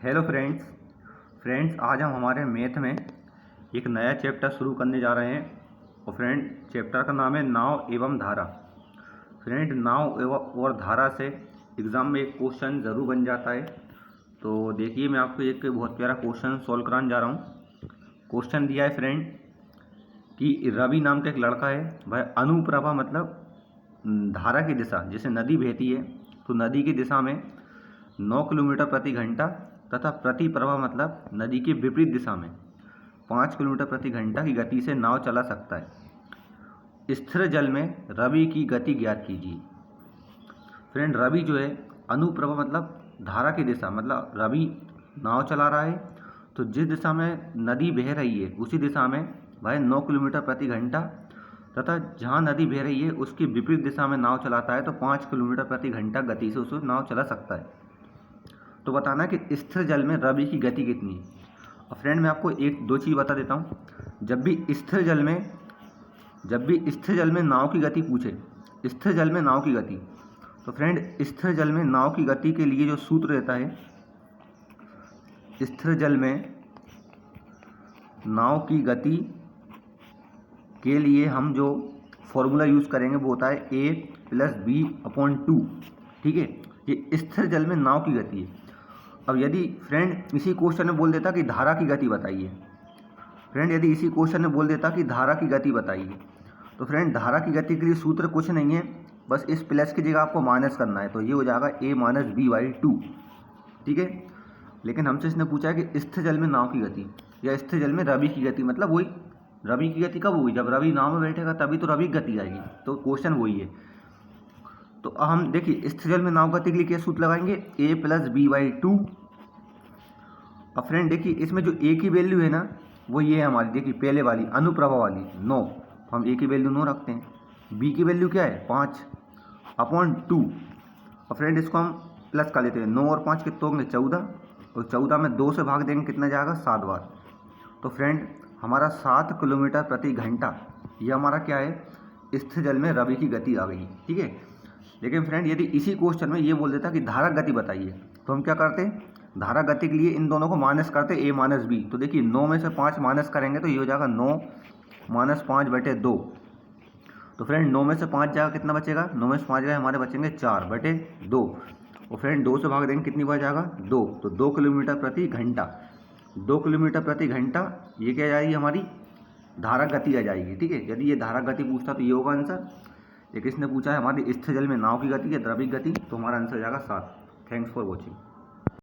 Hello friends आज हम हमारे मैथ में एक नया चैप्टर शुरू करने जा रहे हैं। और फ्रेंड चैप्टर का नाम है नाव एवं धारा। फ्रेंड नाव एवं और धारा से एग्ज़ाम में एक क्वेश्चन ज़रूर बन जाता है। तो देखिए मैं आपको एक बहुत प्यारा क्वेश्चन सॉल्व कराने जा रहा हूँ। क्वेश्चन दिया है फ्रेंड कि रवि नाम का एक लड़का है, वह अनुप्रभा मतलब धारा की दिशा, जैसे नदी बहती है तो नदी की दिशा में 9 किलोमीटर प्रति घंटा तथा प्रति प्रवाह मतलब नदी के विपरीत दिशा में 5 किलोमीटर प्रति घंटा की गति से नाव चला सकता है। स्थिर जल में रवि की गति ज्ञात कीजिए। फ्रेंड रवि जो है अनुप्रभा मतलब धारा की दिशा, मतलब रवि नाव चला रहा है तो जिस दिशा में नदी बह रही है उसी दिशा में वह 9 किलोमीटर प्रति घंटा तथा जहाँ नदी बह रही है उसकी विपरीत दिशा में नाव चलाता है तो 5 किलोमीटर प्रति घंटा गति से उसे नाव चला सकता है। तो बताना कि स्थिर जल में रवि की गति कितनी है। और फ्रेंड मैं आपको एक दो चीज़ बता देता हूँ। जब भी स्थिर जल में नाव की गति पूछे, स्थिर जल में नाव की गति, तो फ्रेंड स्थिर जल में नाव की गति के लिए जो सूत्र रहता है, स्थिर जल में नाव की गति के लिए हम जो फॉर्मूला यूज़ करेंगे वो होता है a+b/2। ठीक है, ये स्थिर जल में नाव की गति है। अब यदि फ्रेंड इसी क्वेश्चन में बोल देता कि धारा की गति बताइए, यदि इसी क्वेश्चन में बोल देता कि धारा की गति बताइए, तो फ्रेंड धारा की गति के लिए सूत्र कुछ नहीं है, बस इस प्लस की जगह आपको माइनस करना है, तो ये हो जाएगा a-b/2। ठीक है, लेकिन हमसे इसने पूछा है कि स्थिर जल में नाव की गति या स्थिर जल में रवि की गति, मतलब वही रवि की गति कब होगी, जब रवि नाव में बैठेगा तभी तो रवि की गति आएगी। तो क्वेश्चन वही है। तो हम देखिए स्थिर जल में नाव गति के लिए क्या सूत्र लगाएंगे, a+b/2। अब फ्रेंड देखिए इसमें जो a की वैल्यू है ना वो ये है हमारी, देखिए पहले वाली अनुप्रभा वाली 9, तो हम a की वैल्यू 9 रखते हैं। b की वैल्यू क्या है 5/2। और फ्रेंड इसको हम प्लस कर लेते हैं, 9 और 5 कितने होंगे 14, और 14 में 2 से भाग देंगे कितना जाएगा 7 बार। तो फ्रेंड हमारा 7 किलोमीटर प्रति घंटा ये हमारा क्या है, स्थिर जल में रवि की गति आ गई। ठीक है, लेकिन फ्रेंड यदि इसी क्वेश्चन में ये बोल देता कि धारा गति बताइए, तो हम क्या करते, धारा गति के लिए इन दोनों को माइनस करते a-b। तो देखिए 9 में से 5 माइनस करेंगे तो ये हो जाएगा 9 - 5/2। तो फ्रेंड 9 में से 5 जाएगा कितना बचेगा, 9 में से 5 जाएगा हमारे बचेंगे 4/2। और फ्रेंड 2 से भाग देंगे कितनी बार जाएगा 2, तो 2 किलोमीटर प्रति घंटा। 2 किलोमीटर प्रति घंटा ये क्या जाएगी हमारी धारा गति आ जाएगी। ठीक है, यदि ये धारा गति पूछता तो ये होगा आंसर, लेकिन इसने पूछा है हमारी स्थिर जल में नाव की गति या द्रविक गति, तो हमारा आंसर हो जाएगा 7। Thanks for watching.